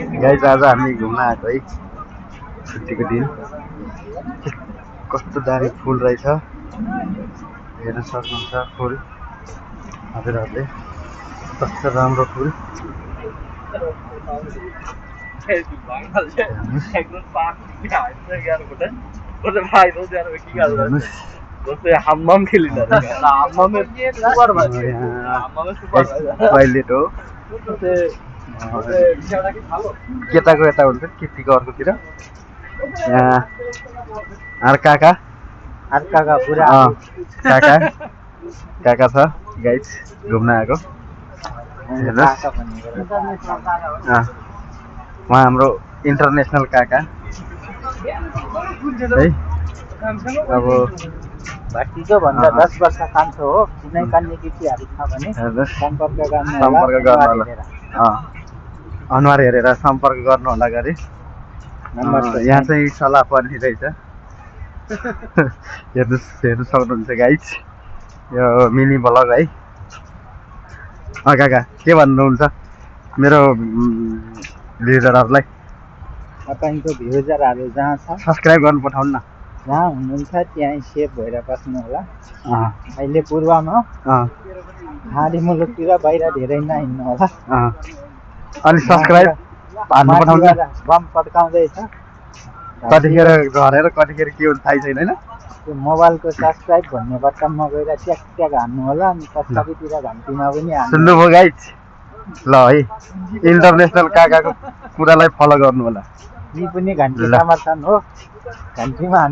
Guys आज हामी घुम्न आएको है छुट्टीको दिन। कस्तो दामी फुल रहेछ हेर्न सक्नुहुन्छ। फुल हजुरहरूले कस्तो राम्रो फुल। टोइलेट हो केटाको यता हुन्छ केटीको अर्कोतिर। काका पुरा काका छ गाइस घुम्न आएको। हेर्नुहोस् उहाँ हाम्रो इन्टरनेसनल काका है। अब भट्टीको भन्दा 10 वर्ष कान्छो हो। कुनै कान्ने केटीहरू छ भने सम्पर्क गर्नु होला। अनुहार हेरेर सम्पर्क गर्नु होला गरे। यहाँ चाहिँ सल्लाह पर्ने रहेछ। हेर्नु सक्नुहुन्छ गाइस यो मिनी ब्लग है। काका के भन्नुहुन्छ मेरो भ्युजरहरूलाई? तपाईँको भ्युजरहरू जहाँ छ सब्सक्राइब गर्नु पठाउनु न। जहाँ हुनुहुन्छ त्यहीँ सेभ भएर बस्नु होला। अहिले पूर्वमा हाडी मुलुकतिर बाहिर धेरै नहिँड्नु होला। अनि सब्सक्राइब हान्नु पठाउनु। बम पड्काउँदैछ कतिखेर झरेर कतिखेर के हुन्छ थाहै छैन होइन। त्यो मोबाइलको सब्सक्राइब भन्ने बटनमा गएर ट्याक हान्नु होला। अनि पछाडितिर घन्टीमा पनि हान्नु। सुन्नुभयो गाइस? ल है इन्टरनेसनल काकाको कुरालाई फलो गर्नु होला। यी पनि घन्टी समर्थन हो। घन्टीमा